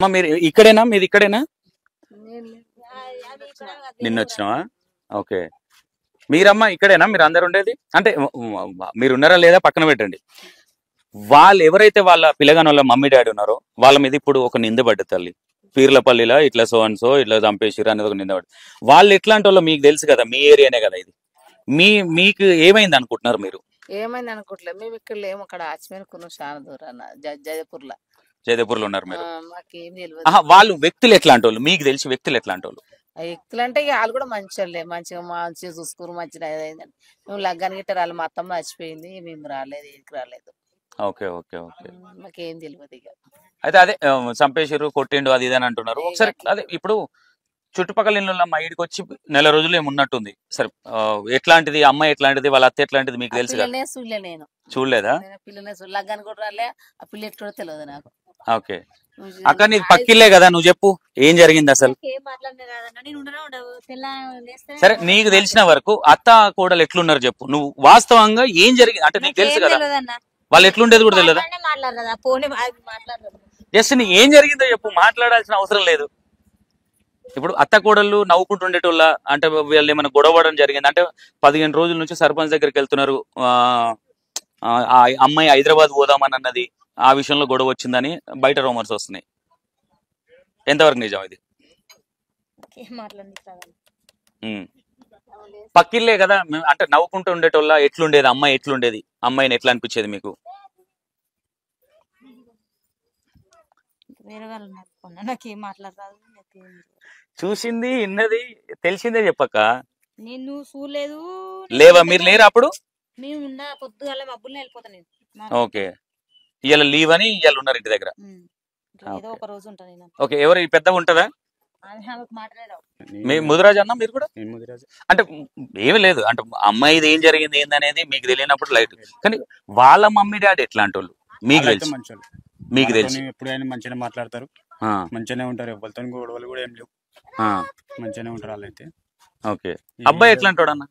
అమ్మ మీరు ఇక్కడేనా మీది ఇక్కడేనా నిన్న వచ్చినావా ఓకే మీరమ్మా ఇక్కడేనా మీరు అందరు ఉండేది అంటే మీరు ఉన్నారా లేదా పక్కన పెట్టండి వాళ్ళు ఎవరైతే వాళ్ళ పిల్లగాని వాళ్ళ మమ్మీ డాడీ ఉన్నారో వాళ్ళ మీద ఇప్పుడు ఒక నింద పడ్డది తల్లి పీర్లపల్లిలో ఇట్లా సో అండ్ సో ఇట్లా చంపేసిరు అనేది ఒక నింద పడ్డది వాళ్ళు ఎట్లాంటి వాళ్ళు మీకు తెలుసు కదా మీ ఏరియానే కదా ఇది మీకు ఏమైంది అనుకుంటున్నారు మీరు ఏమైంది అనుకోవట్లేదు మేము ఇక్కడ లేము అక్కడ ఆచ్మేన్ కొను చాలా దూరాన జయపూర్లో జయదేపూర్లో ఉన్నారు మీరు మాకేం తెలియదు వాళ్ళు వ్యక్తులు ఎట్లాంటి వాళ్ళు మీకు తెలిసి వ్యక్తులు ఎట్లాంటి వాళ్ళు వ్యక్తులు అంటే వాళ్ళు కూడా మంచిగా మంచిగా చూసుకుని మంచిగా అయిందండి మేము లగ్గానికి గిట్ట రాలేదు మా అత్తమ్మ చచ్చిపోయింది మేము రాలేదు ఇంటికి రాలేదు ఓకే ఓకే ఓకే మాకేం తెలియదు ఇక అయితే అదే చంపేసారు కొట్టిండు అది ఇది అని అంటున్నారు ఒకసారి అదే ఇప్పుడు చుట్టుపక్కల ఇళ్ళ మా ఇంటికి వచ్చి నెల రోజులు ఏమున్నట్టుంది సరే ఎట్లాంటిది అమ్మాయి ఎట్లాంటిది వాళ్ళ అత్త ఎట్లాంటిది మీకు తెలుసు కదా చూడలే నేను చూడలేదా పిల్లనే లగ్గానికి కూడా రాలే ఆ పిల్ల ఎట్లా తెలియదు నాకు ఓకే అక్క నీది పక్కిల్లే కదా నువ్వు చెప్పు ఏం జరిగింది అసలు సరే నీకు తెలిసిన వరకు అత్త కోడలు ఎట్లున్నారు చెప్పు నువ్వు వాస్తవంగా ఏం జరిగింది అంటే నీకు తెలుసు కదా వాళ్ళు ఎట్లుండేది కూడా తెలియదా జస్ట్ నీ ఏం జరిగిందో చెప్పు మాట్లాడాల్సిన అవసరం లేదు ఇప్పుడు అత్త కోడళ్ళు నవ్వుకుంటుండేటోళ్ళ అంటే వీళ్ళు ఏమైనా గొడవడం జరిగింది అంటే 15 రోజుల నుంచి సర్పంచ్ దగ్గరికి వెళ్తున్నారు ఆ అమ్మాయి హైదరాబాద్ పోదామని అన్నది ఆ విషయంలో గొడవ వచ్చిందని బయట రూమర్స్ వస్తున్నాయి ఎంతవరకు నిజం ఇది పక్కిల్లే కదా అంటే నవ్వుకుంటూ ఉండేటోళ్ళ ఎట్లుండేది అమ్మాయి ఎట్లుండేది అమ్మాయిని ఎట్లా అనిపించేది మీకు చూసింది ఇన్నది తెలిసిందే చెప్పక్క నేను చూడలేదు లేవా మీరు లేరు అప్పుడు పొద్దుగాల మబ్బుల్ని వెళ్ళిపోతాను ఓకే ఇవాళ లీవ్ అని ఇవాళ ఉన్నారు ఇంటి దగ్గర ఒక రోజు ఉంటాను ఓకే ఎవరు పెద్దగా ఉంటదా మీ ముదిరాజు అన్న మీరు కూడా అంటే ఏమి లేదు అంటే అమ్మాయిది ఏం జరిగింది ఏందనేది మీకు తెలియనప్పుడు లైట్ కానీ వాళ్ళ మమ్మీ డాడీ ఎట్లాంటి వాళ్ళు మీకు తెలుసు మీకు తెలుసు ఎప్పుడైనా మంచిగా మాట్లాడతారు మంచిగానే ఉంటారు ఎవరితో గొడవలు కూడా ఏం లేవు మంచిగానే ఉంటారు వాళ్ళైతే ఓకే అబ్బాయి ఎట్లాంటి వాడు అన్న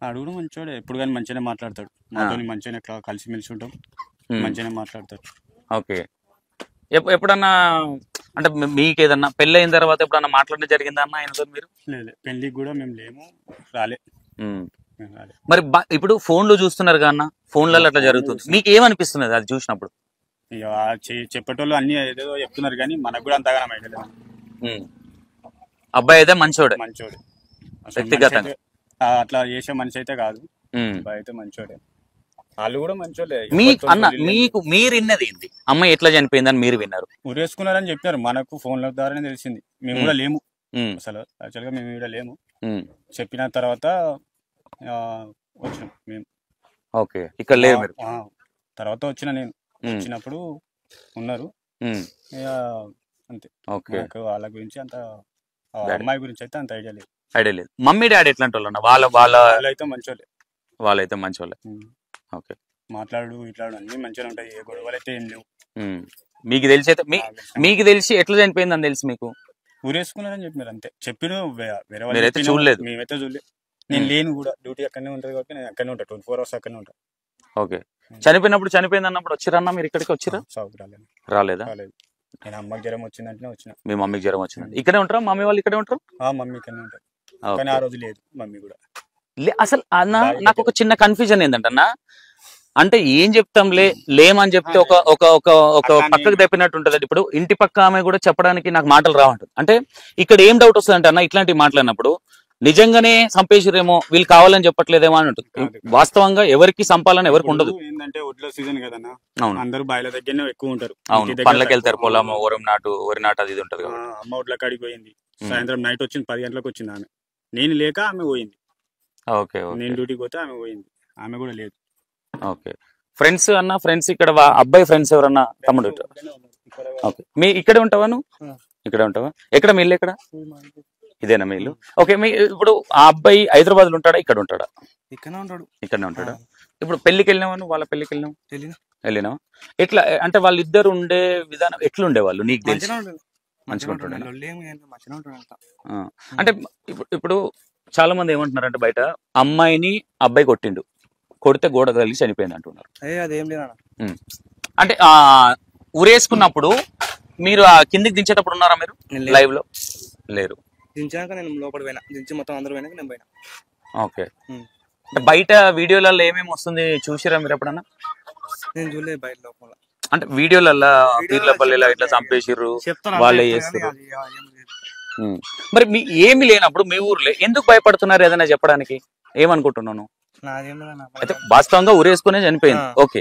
ఆడు కూడా మంచివాడే ఎప్పుడు కానీ మంచిగానే మాట్లాడతాడు మాతో మంచిగానే కలిసిమెలిసి ఉంటాం మంచిగానే మాట్లాడతాడు ఓకే ఎప్పుడన్నా అంటే మీకు ఏదన్నా పెళ్ళి అయిన తర్వాత ఎప్పుడన్నా మాట్లాడడం జరిగిందా అన్న ఆయనతో మీరు లేదు పెళ్లికి కూడా మేము లేము రాలే మరి ఇప్పుడు ఫోన్ లో చూస్తున్నారు కదా అన్న ఫోన్లలో అట్లా జరుగుతుంది మీకు ఏమనిపిస్తున్నది అది చూసినప్పుడు చెప్పేటోళ్ళు అన్ని ఏదో చెప్తున్నారు కానీ మనకు కూడా అంతగానం అయితే అబ్బాయి అయితే మంచోడే మంచోడే వ్యక్తిగతంగా అట్లా చేసే మనిషి అయితే కాదు అబ్బాయి అయితే మంచోడే వాళ్ళు కూడా మంచోళ్ళే అన్న మీకు మీరు విన్నది ఏంది అమ్మాయి ఎట్లా చనిపోయిందని మీరు విన్నారు ఊరేసుకున్నారని చెప్పారు మనకు ఫోన్ల ద్వారానే తెలిసింది మేము కూడా లేము అసలు యాక్చువల్ గా మేము కూడా లేము చెప్పిన తర్వాత వచ్చినాం మేము ఓకే ఇక్కడ లేవు మీరు తర్వాత వచ్చిన నేను వచ్చినప్పుడు ఉన్నారు అంతే వాళ్ళ గురించి అంత అమ్మాయి గురించి అయితే అంత ఐడియా లేదు మమ్మీ డాడీ ఎట్లాంటి వాళ్ళు వాళ్ళైతే మంచోళ్ళే వాళ్ళైతే మంచోళ్ళే ఓకే మాట్లాడు ఇట్లాడు అన్ని మంచిగా ఉంటాయి ఏ గొడవలు అయితే ఏం లేవు మీకు తెలిసి అయితే మీకు తెలిసి ఎట్లా చనిపోయిందని తెలుసు మీకు ఊరేసుకున్నారని చెప్పారు అంతే చెప్పిన వేరే చూడలేదు మేమైతే చూడలేదు నేను లేను కూడా డ్యూటీ అక్కడనే ఉంటుంది కాబట్టి నేను అక్కడనే ఉంటాను 24 hours అక్కడనే ఉంటాను ఓకే చనిపోయింది అన్నప్పుడు వచ్చిరన్నా మీరు ఇక్కడికి వచ్చిరా రాలేదా నేను అమ్మకి జ్వరం వచ్చిందంటే వచ్చిన మీ మమ్మీకి జ్వరం వచ్చిందంటే ఇక్కడే ఉంటారా మమ్మీ వాళ్ళు ఇక్కడే ఉంటారు మమ్మీ ఇక్కడనే ఉంటారు కానీ ఆ రోజు లేదు మమ్మీ కూడా అసలు అన్న నాకు ఒక చిన్న కన్ఫ్యూజన్ ఏంటంటే అన్న అంటే ఏం చెప్తాంలే లేమని చెప్తే ఒక పక్కకు తప్పినట్టు ఉంటది ఇప్పుడు ఇంటి పక్క ఆమె కూడా చెప్పడానికి నాకు మాటలు రావంటుంది అంటే ఇక్కడ ఏం డౌట్ వస్తుంది అంటే అన్న ఇట్లాంటివి మాట్లాడినప్పుడు నిజంగానే చంపేసిరేమో వీళ్ళు కావాలని చెప్పట్లేదేమో అని ఉంటుంది వాస్తవంగా ఎవరికి చంపాలని ఎవరికి ఉండదు ఏంటంటే ఒడ్ల సీజన్ కదన్నా అందరూ బాయిల దగ్గరనే ఎక్కువ ఉంటారు అవును పనులకు వెళ్తారు పొలం వరి నాటు అది ఇది ఉంటది అమ్మ ఒడ్ల కాడికి పోయింది సాయంత్రం నైట్ వచ్చింది 10 గంటలకు వచ్చింది ఆమె నేను లేక ఆమె పోయింది ఓకే నేను డ్యూటీకి పోతే ఆమె పోయింది ఆమె కూడా లేదు ఓకే ఫ్రెండ్స్ అన్న ఫ్రెండ్స్ ఇక్కడ అబ్బాయి ఫ్రెండ్స్ ఎవరన్నా తమ్ముడు ఓకే మీ ఇక్కడే ఉంటావా నువ్వు ఇక్కడే ఉంటావా ఎక్కడ మీ ఇల్లు ఎక్కడ ఇదేనా మీ ఇల్లు ఓకే మీ ఇప్పుడు ఆ అబ్బాయి హైదరాబాద్ లో ఉంటాడా ఇక్కడ ఉంటాడా ఇక్కడనే ఉంటాడా ఇప్పుడు పెళ్లికి వెళ్ళినావా వాళ్ళ పెళ్లికి వెళ్ళినావా ఎట్లా అంటే వాళ్ళిద్దరు ఉండే విధానం ఎట్లుండే వాళ్ళు నీకు తెలిసి మంచిగా ఉంటుండే అంటే ఇప్పుడు చాలా మంది ఏమంటున్నారు అంటే బయట అమ్మాయిని అబ్బాయి కొడితే గోడ తగిలి చనిపోయింది అంటున్నారు అంటే ఉరేసుకున్నప్పుడు మీరు ఆ కిందికి దించేటప్పుడు ఉన్నారా మీరు లైవ్ లో? లేరు. దించాక నేను లోపల పోయినా, దించి మొత్తం అందరూ పోయినాక నేను పోయినా. ఓకే. బయట వీడియోలలో ఏమేమి వస్తుంది చూసిరా మీరు ఎప్పుడన్నా? నేను చూడలేదు బయట లోపల. అంటే వీడియోలలో పీర్లపల్లిలో ఇట్లా చంపేసిర్రు వాళ్ళే చేస్తారు. మరి మీ ఏమి లేనప్పుడు మీ ఊర్లో ఎందుకు భయపడుతున్నారు ఏదైనా చెప్పడానికి? ఏమనుకుంటున్నాను అయితే వాస్తవంగా ఉరేసుకునే చనిపోయింది. ఓకే,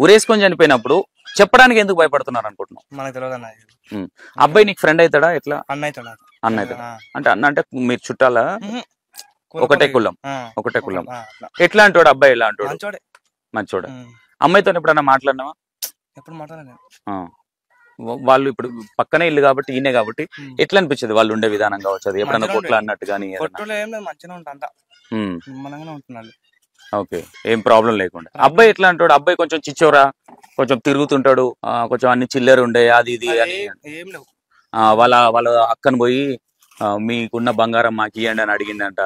ఉరేసుకొని చనిపోయినప్పుడు చెప్పడానికి ఎందుకు భయపడుతున్నారు అనుకుంటున్నాం? మనకు తెలియదు. అబ్బాయి నీకు ఫ్రెండ్ అవుతాడా? ఎట్లా అన్న అవుతాడా? అన్న అవుతాడా? అంటే అన్న అంటే మీరు చుట్టాలా? ఒకటే కులం. ఒకటే కులం. ఎట్లా అంటాడు అబ్బాయి? ఎలా అంటాడు? మంచోడే. అమ్మాయితో ఎప్పుడన్నా మాట్లాడినావా? ఎప్పుడు మాట్లాడలేదు. వాళ్ళు ఇప్పుడు పక్కనే ఇల్లు కాబట్టి ఈయనే కాబట్టి ఎట్లా అనిపించదు వాళ్ళు ఉండే విధానం కావచ్చు, అది ఎప్పుడన్నా కొట్లా అన్నట్టు కానీ? ఓకే, ఏం ప్రాబ్లం లేకుండా. అబ్బాయి ఎట్లా అంటాడు? అబ్బాయి కొంచెం చిచ్చోరా, కొంచెం తిరుగుతుంటాడు, కొంచెం అన్ని చిల్లర ఉండే అది ఇది అని. వాళ్ళ వాళ్ళ అక్కను పోయి మీకున్న బంగారం మాకు ఇవ్వండి అని అడిగిందంట.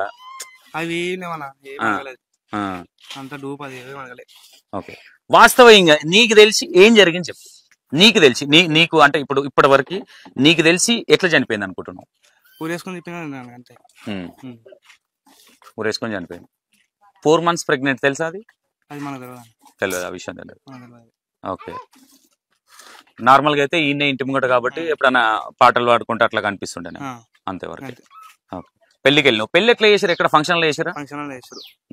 ఓకే, వాస్తవంగా నీకు తెలిసి ఏం జరిగింది చెప్పు. నీకు తెలిసి నీకు అంటే ఇప్పుడు ఇప్పటి వరకు నీకు తెలిసి ఎట్లా చనిపోయింది అనుకుంటున్నావు? ఊరేసుకొని చనిపోయింది. 4 months ప్రెగ్నెంట్, తెలుసా? అది తెలియదు, ఆ విషయం తెలియదు. ఓకే, నార్మల్ గా అయితే ఈయన ఇంటి ముంగట కాబట్టి ఎప్పుడైనా పాటలు పాడుకుంటే అట్లా కనిపిస్తుండే అంతేవరకు. ఓకే, పెళ్లికి వెళ్ళినావు. పెళ్లి ఎట్లా చేసారు? ఎక్కడ ఫంక్షన్ లో చేసారా?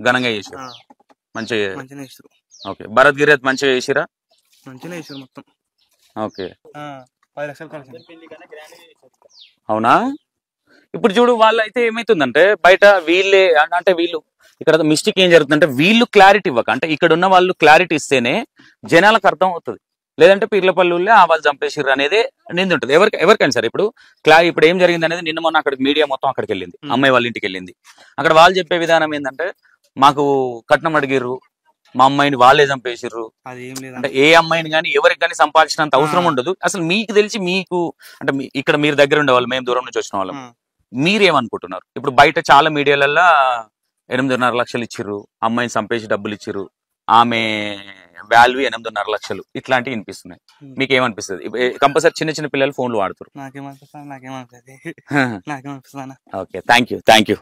ఘనంగా చేసారు, మంచిగా. ఓకే, భరత్ గిరి మంచిగా చేసిరా? మొత్తం. ఓకే, అవునా? ఇప్పుడు చూడు, వాళ్ళు అయితే ఏమైతుందంటే బయట వీళ్ళే అంటే వీళ్ళు ఇక్కడ మిస్టేక్ ఏం జరుగుతుందంటే వీళ్ళు క్లారిటీ ఇవ్వక, అంటే ఇక్కడ ఉన్న వాళ్ళు క్లారిటీ ఇస్తేనే జనాలకు అర్థం అవుతుంది. లేదంటే పీర్లపల్లిలో వాళ్ళు చంపేసిర్రు అనేది నింది ఉంటుంది ఎవరికైనా సరే. ఇప్పుడు ఏం జరిగింది అనేది నిన్న మొన్న అక్కడికి మీడియా మొత్తం అక్కడికి వెళ్ళింది, అమ్మాయి వాళ్ళ ఇంటికి వెళ్ళింది. అక్కడ వాళ్ళు చెప్పే విధానం ఏంటంటే మాకు కట్నం అడిగిర్రు, మా అమ్మాయిని వాళ్ళే చంపేసిర్రు. అంటే ఏ అమ్మాయిని కానీ ఎవరికి కానీ సంపాదించినంత అవసరం ఉండదు. అసలు మీకు తెలిసి మీకు అంటే ఇక్కడ మీరు దగ్గర ఉండేవాళ్ళు, మేము దూరం నుంచి వచ్చిన వాళ్ళం, మీరేమనుకుంటున్నారు? ఇప్పుడు బయట చాలా మీడియాలలో 8.5 లక్షలు ఇచ్చిర్రు, అమ్మాయిని చంపేసి డబ్బులు ఇచ్చిర్రు, ఆమె వాల్యూ 8.5 లక్షలు, ఇట్లాంటివి వినిపిస్తున్నాయి. మీకు ఏమనిపిస్తుంది? కంపల్సరీ చిన్న చిన్న పిల్లలు ఫోన్లు వాడుతారు. నాకేమనిపిస్తుంది. Okay, thank you.